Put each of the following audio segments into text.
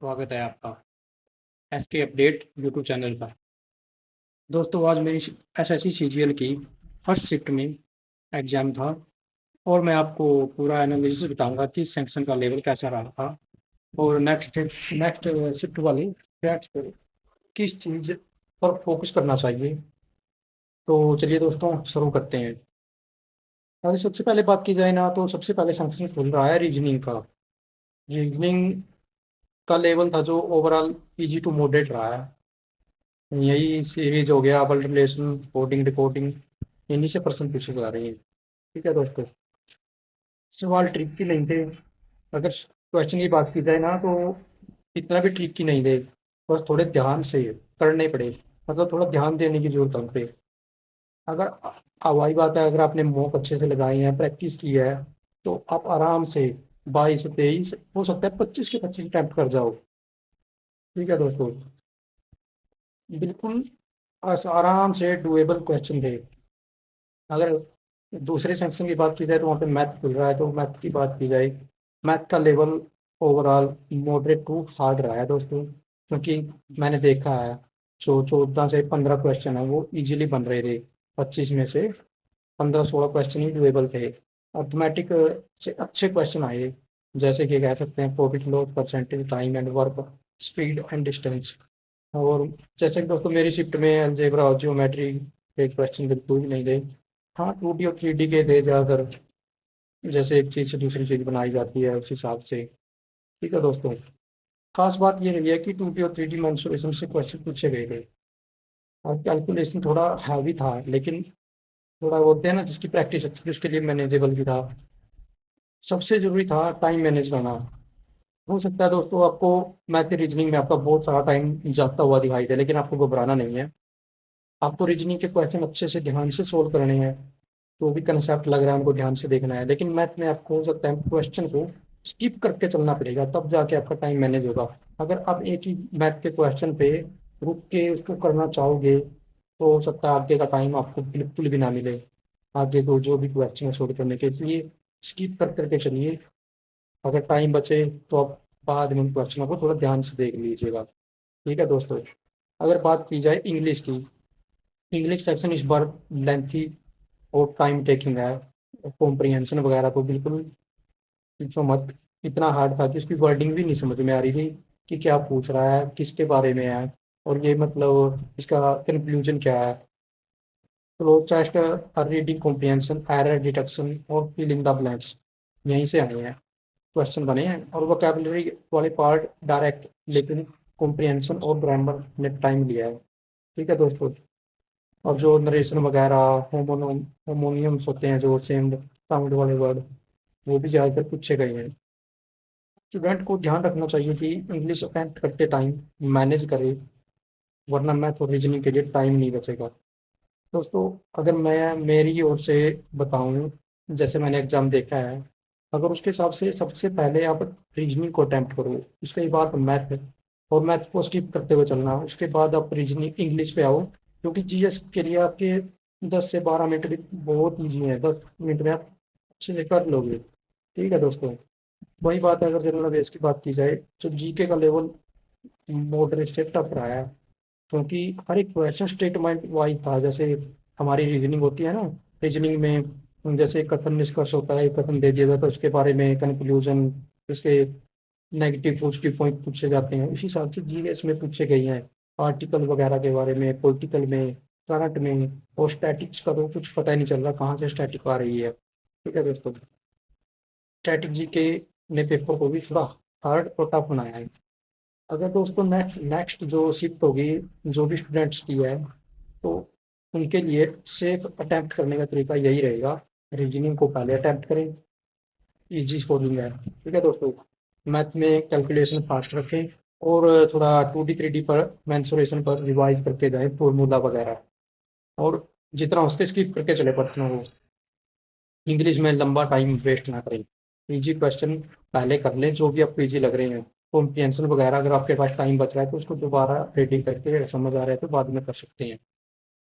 स्वागत है आपका एसके अपडेट यूट्यूब चैनल पर। दोस्तों आज मेरी एसएससी सीजीएल की फर्स्ट शिफ्ट में एग्ज़ाम था और मैं आपको पूरा एनालिसिस बताऊंगा कि सेक्शन का लेवल कैसा रहा था और नेक्स्ट शिफ्ट वाली बैच पर किस चीज़ पर फोकस करना चाहिए। तो चलिए दोस्तों शुरू करते हैं। अगर सबसे पहले बात की जाए ना तो सबसे पहले सेक्शन खुल रहा है रीजनिंग का। रीजनिंग का लेवल था जो ओवरऑल इजी टू मॉडरेट रहा है। यही सीरीज हो गया वर्ल्ड रिलेशन कोडिंग डिकोडिंग, इन्हीं से प्रश्न पूछे जा रहे हैं। ठीक है दोस्तों, सवाल ट्रिकी नहीं थे। अगर क्वेश्चन की बात की जाए ना तो इतना भी ट्रिकी नहीं थे, बस थोड़े ध्यान से करने पड़े। मतलब थोड़ा ध्यान देने की जरूरत है उन पे। अगर हवाई बात है, अगर आपने मॉक अच्छे से लगाए हैं, प्रैक्टिस की है, तो आप आराम से 22 23 हो सकता है 25 के 25 अटेम्प्ट कर जाओ। ठीक है दोस्तों, बिल्कुल आराम से डुएबल क्वेश्चन थे। अगर दूसरे सेक्शन की बात की जाए तो वहाँ पे मैथ खुल रहा है, तो मैथ की बात की जाए, मैथ का level overall moderate to hard रहा है दोस्तों। क्योंकि मैंने देखा है जो 14 से 15 क्वेश्चन है वो इजीली बन रहे थे। 25 में से 15 16 क्वेश्चन ही डुएबल थे। अर्थमेटिक से अच्छे क्वेश्चन आए, जैसे कि कह सकते हैं profit loss percentage time and work speed and distance. और जैसे कि दोस्तों मेरी शिफ्ट में अलजेब्रा और ज्योमेट्री के क्वेश्चन बिल्कुल भी नहीं थे। हाँ 2D और 3D के थे ज़्यादातर, जैसे एक चीज़ से दूसरी चीज़ बनाई जाती है उस हिसाब से। ठीक है दोस्तों, खास बात ये रही है कि 2D और 3D मेंसुरेशन से क्वेश्चन पूछे गए थे और कैलकुलेशन थोड़ा हैवी था, लेकिन थोड़ा बोलते हैं ना जिसकी प्रैक्टिस अच्छी थी उसके लिए मैनेजेबल भी था। सबसे जरूरी था टाइम मैनेज करना। हो सकता है दोस्तों आपको मैथ रीजनिंग में आपका बहुत सारा टाइम जाता हुआ दिखाई दे, लेकिन आपको घबराना नहीं है। आपको रीजनिंग के क्वेश्चन अच्छे से ध्यान से सोल्व करने हैं, जो भी कंसेप्ट लग रहा है उनको ध्यान से देखना है। लेकिन मैथ में आपको हो सकता है क्वेश्चन को स्किप करके चलना पड़ेगा, तब जाके आपका टाइम मैनेज होगा। अगर आप एक ही मैथ के क्वेश्चन पे रुक के उसको करना चाहोगे तो हो सकता है आगे का टाइम आपको बिल्कुल भी ना मिले। आगे तो जो भी क्वेश्चन है सोल्व करने के लिए स्किप कर करके चलिए। अगर टाइम बचे तो आप बाद में उन क्वेश्चनों को थोड़ा ध्यान से देख लीजिएगा। ठीक है दोस्तों, अगर बात की जाए इंग्लिश की, इंग्लिश सेक्शन इस बार लेंथी और टाइम टेकिंग है। कॉम्प्रिहेंशन वगैरह तो बिल्कुल पूछो मत, इतना हार्ड था कि उसकी वर्डिंग भी नहीं समझ में आ रही थी कि क्या पूछ रहा है, किसके बारे में है, और ये मतलब इसका कंक्लूजन क्या है। Flow chart, reading comprehension, error detection और फिल इन द ब्लैंक्स, यहीं से आए हैं क्वेश्चन बने हैं। और वोकेबलरी वाले पार्ट डायरेक्ट, लेकिन कॉम्प्रिहेंशन और ग्रामर ने टाइम लिया है। ठीक है दोस्तों, और जो नरेशन वगैरह होमोनियम्स होते हैं जो सेम साउंड वाले वर्ड, वो भी ज़्यादातर पूछे गए हैं। स्टूडेंट को ध्यान रखना चाहिए कि इंग्लिश अटेम्प्ट करते टाइम मैनेज करे, वरना मैथ और रीजनिंग के लिए टाइम नहीं बचेगा। दोस्तों अगर मैं मेरी ओर से बताऊं, जैसे मैंने एग्जाम देखा है, अगर उसके हिसाब से सबसे पहले आप रीजनिंग को अटेम्प्ट करो, उसके बाद मैथ, और मैथ को स्किप करते हुए चलना, उसके बाद आप रीजनिंग इंग्लिश पे आओ। क्योंकि जीएस के लिए आपके 10 से 12 मिनट भी बहुत ईजी है, 10 मिनट में आप अच्छे से कर लोगे। ठीक है दोस्तों, वही बात है अगर जनरल अवेयर्स की बात की जाए तो जीके का लेवल मॉडरेट से टफ रहा है। क्योंकि हर एक क्वेश्चन स्टेटमेंट वाइज था। जैसे हमारी रीजनिंग होती है ना, रीजनिंग में जैसे कथन निष्कर्ष होता है, कथन दे दिया जाता है, उसके बारे में कंक्लूजन, उसके नेगेटिव पॉजिटिव पॉइंट पूछे जाते हैं, इसी हिसाब से जीएस में पूछे गए हैं। आर्टिकल वगैरह के बारे में, पॉलिटिकल में, करंट में, और स्टैटिक्स का तो कुछ पता ही नहीं चल रहा कहाँ से स्टैटिक आ रही है। ठीक है दोस्तों, स्टैटिक जी के ने पेपर को भी थोड़ा हार्ड और टफ बनाया है। अगर दोस्तों नेक्स्ट नेक्स्ट जो शिफ्ट होगी, जो भी स्टूडेंट्स की है, तो उनके लिए सेफ अटेम्प्ट करने का तरीका यही रहेगा, रीजनिंग को पहले अटेम्प्ट करें, इजी स्कोरिंग है। ठीक है दोस्तों, मैथ में कैलकुलेशन फास्ट रखें, और थोड़ा 2D 3D पर मेंसुरेशन पर रिवाइज करके जाएं फॉर्मूला वगैरह, और जितना उसके स्किप करके चले प्रश्नों को। इंग्लिश में लंबा टाइम वेस्ट ना करें, इजी क्वेश्चन पहले कर लें जो भी आपको इजी लग रहे हैं। कॉम्प्रिहेंशन वगैरह अगर आपके पास टाइम बच रहा है तो उसको दोबारा रीडिंग करके समझ आ रहा है तो बाद में कर सकते हैं।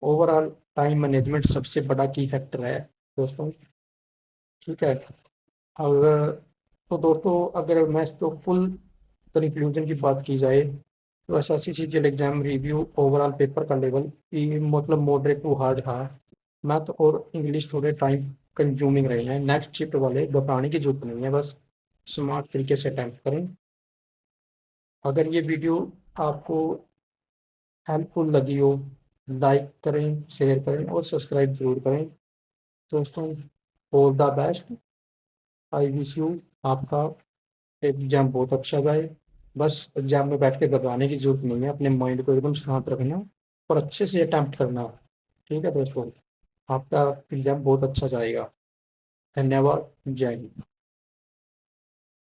ओवरऑल टाइम मैनेजमेंट सबसे बड़ा की फैक्टर है दोस्तों। ठीक है, अगर तो दोस्तों अगर मैं इसको फुल कंक्लूजन की बात की जाए तो SSC exam review overall paper का लेवल मतलब मॉडरेट टू हार्ड था। मैथ और इंग्लिश थोड़े टाइम कंज्यूमिंग रहे हैं। नेक्स्ट शिफ्ट वाले घबराने की जरूरत नहीं है, बस स्मार्ट तरीके से अटैम्प्ट करें। अगर ये वीडियो आपको हेल्पफुल लगी हो, लाइक करें, शेयर करें और सब्सक्राइब जरूर करें। दोस्तों, all the best. I wish you आपका एग्जाम बहुत अच्छा जाए। बस एग्जाम में बैठ के घबराने की जरूरत नहीं है, अपने माइंड को एकदम शांत रखना और अच्छे से अटेम्प्ट करना। ठीक है दोस्तों, आपका एग्जाम बहुत अच्छा जाएगा। धन्यवाद। जय हिंद।